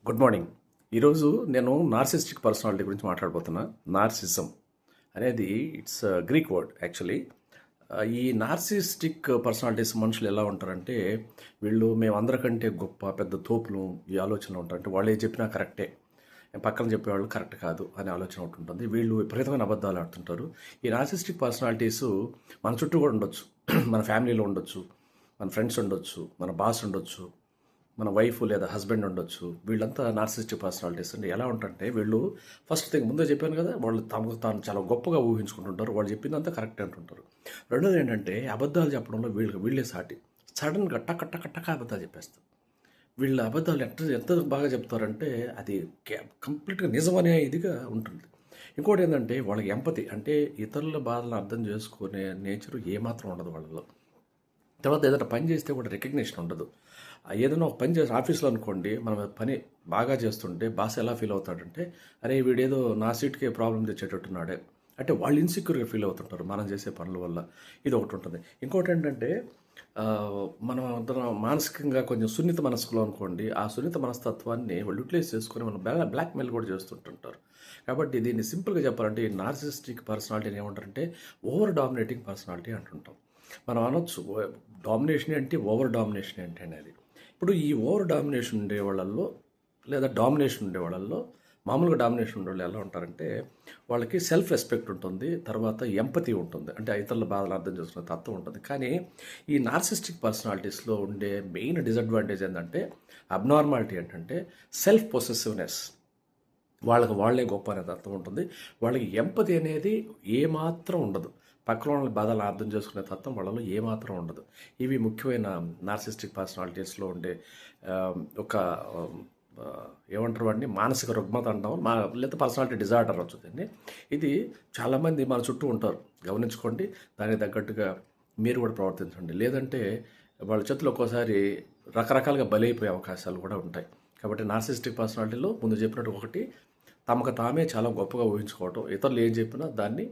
Good morning. ఈరోజు నేను narcissistic personality గురించి మాట్లాడబోతున్నా. నార్సిజం అనేది ఇట్స్ గ్రీక్ వర్డ్ యాక్చువల్లీ. ఈ నార్సిస్టిక్ పర్సనాలిటీస్ మనుషులు ఎలా ఉంటారంటే, వీళ్ళు మేము అందరికంటే గొప్ప పెద్ద తోపులు ఈ ఆలోచన ఉంటారంటే, వాళ్ళు ఏం చెప్పినా కరెక్టే, పక్కన చెప్పేవాళ్ళు కరెక్ట్ కాదు అనే ఆలోచన ఒకటి ఉంటుంది. వీళ్ళు విపరీతమైన అబద్ధాలు ఆడుతుంటారు. ఈ నార్సిస్టిక్ పర్సనాలిటీస్ మన చుట్టూ కూడా ఉండొచ్చు. మన ఫ్యామిలీలో ఉండొచ్చు, మన ఫ్రెండ్స్ ఉండొచ్చు, మన బాస్ ఉండొచ్చు, మన వైఫ్ లేదా హస్బెండ్ ఉండొచ్చు. వీళ్ళంతా నార్సిస్టిక్ పర్సనాలిటీస్ అండి. ఎలా ఉంటారంటే, వీళ్ళు ఫస్ట్ థింగ్ ముందే చెప్పాను కదా, వాళ్ళు తమకు తాను చాలా గొప్పగా ఊహించుకుంటుంటారు. వాళ్ళు చెప్పిందంతా కరెక్ట్ అంటుంటారు. రెండోది ఏంటంటే, అబద్ధాలు చెప్పడంలో వీళ్ళే సాటి. సడన్గా టక్క టక్క టక్క అబద్ధాలు చెప్పేస్తారు. వీళ్ళ అబద్ధాలు ఎంత బాగా చెప్తారంటే, అది కంప్లీట్గా నిజమనే ఇదిగా ఉంటుంది. ఇంకోటి ఏంటంటే, వాళ్ళకి ఎంపతి అంటే ఇతరుల బాధలను అర్థం చేసుకునే నేచర్ ఏమాత్రం ఉండదు వాళ్ళలో. తర్వాత ఏదైనా పని చేస్తే కూడా రికగ్నిషన్ ఉండదు. ఏదైనా ఒక పని చేసి ఆఫీస్లో అనుకోండి, మనం పని బాగా చేస్తుంటే బాస్ ఎలా ఫీల్ అవుతాడంటే, అరే వీడేదో నా సీట్కే ప్రాబ్లం తెచ్చేటట్టున్నాడే, అంటే వాళ్ళు ఇన్సెక్యూర్గా ఫీల్ అవుతుంటారు మనం చేసే పనుల వల్ల. ఇది ఒకటి ఉంటుంది. ఇంకోటి ఏంటంటే, మనం అందరం మానసికంగా కొంచెం సున్నిత మనస్కులో అనుకోండి, ఆ సున్నిత మనస్తత్వాన్ని వాళ్ళు యూటిలైజ్ చేసుకొని మనం బ్లాక్మెయిల్ కూడా చేస్తుంటుంటారు. కాబట్టి దీన్ని సింపుల్గా చెప్పాలంటే, ఈ నార్సిస్టిక్ పర్సనాలిటీని ఏమంటారంటే ఓవర్ డామినేటింగ్ పర్సనాలిటీ అంటుంటాం. మనం అనొచ్చు డామినేషన్ ఏంటి, ఓవర్ డామినేషన్ ఏంటి అనేది. ఇప్పుడు ఈ ఓవర్ డామినేషన్ ఉండే వాళ్ళల్లో లేదా డామినేషన్ ఉండే వాళ్ళల్లో, మామూలుగా డామినేషన్ ఉండే వాళ్ళు ఎలా ఉంటారంటే, వాళ్ళకి సెల్ఫ్ రెస్పెక్ట్ ఉంటుంది, తర్వాత ఎంపతి ఉంటుంది, అంటే ఇతరుల బాధలు అర్థం చేసుకునే తత్వం ఉంటుంది. కానీ ఈ నార్సిస్టిక్ పర్సనాలిటీస్లో ఉండే మెయిన్ డిసడ్వాంటేజ్ ఏంటంటే, అబ్నార్మాలిటీ ఏంటంటే సెల్ఫ్ పొసెసివ్నెస్. వాళ్ళే గొప్ప అనే తత్వం ఉంటుంది. వాళ్ళకి ఎంపతి అనేది ఏమాత్రం ఉండదు. పక్కన వాళ్ళ బాధలు అర్థం చేసుకునే తత్వం వాళ్ళలో ఏమాత్రం ఉండదు. ఇవి ముఖ్యమైన నార్సిస్టిక్ పర్సనాలిటీస్లో ఉండే ఒక ఏమంటారు వాడిని, మానసిక రుగ్మత అంటాం, లేదా పర్సనాలిటీ డిజార్డర్ వచ్చుదండి. ఇది చాలామంది మన చుట్టూ ఉంటారు, గమనించుకోండి. దానికి తగ్గట్టుగా మీరు కూడా ప్రవర్తించండి. లేదంటే వాళ్ళ చేతులు ఒక్కోసారి రకరకాలుగా బలైపోయే అవకాశాలు కూడా ఉంటాయి. కాబట్టి నార్సిస్టిక్ పర్సనాలిటీలో ముందు చెప్పినట్టు ఒకటి, తమకు తామే చాలా గొప్పగా ఊహించుకోవటం, ఇతరులు ఏం చెప్పినా దాన్ని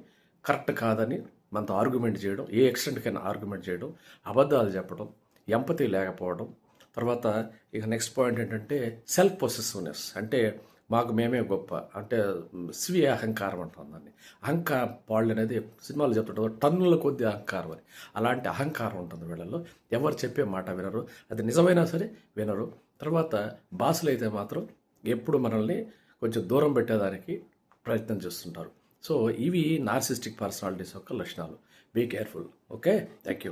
కరెక్ట్ కాదని మనతో ఆర్గ్యుమెంట్ చేయడం, ఏ ఎక్స్టెంట్కైనా ఆర్గ్యుమెంట్ చేయడం, అబద్ధాలు చెప్పడం, ఎంపతి లేకపోవడం. తర్వాత ఇక నెక్స్ట్ పాయింట్ ఏంటంటే సెల్ఫ్ పొసెసివ్నెస్, అంటే మాకు మేమే గొప్ప, అంటే స్వీయ అహంకారం అంటాం దాన్ని. అహంకార పాళ్ళు అనేది సినిమాలు చెప్తుంటారు, టన్నుల కొద్ది అహంకారం అని. అలాంటి అహంకారం ఉంటుంది వీళ్ళలో. ఎవరు చెప్పే మాట వినరు, అది నిజమైనా సరే వినరు. తర్వాత బాసులు అయితే మాత్రం ఎప్పుడు మనల్ని కొంచెం దూరం పెట్టేదానికి ప్రయత్నం చేస్తుంటారు. సో ఇవి నార్సిస్టిక్ పర్సనాలిటీస్ యొక్క లక్షణాలు. Be careful. Okay, thank you.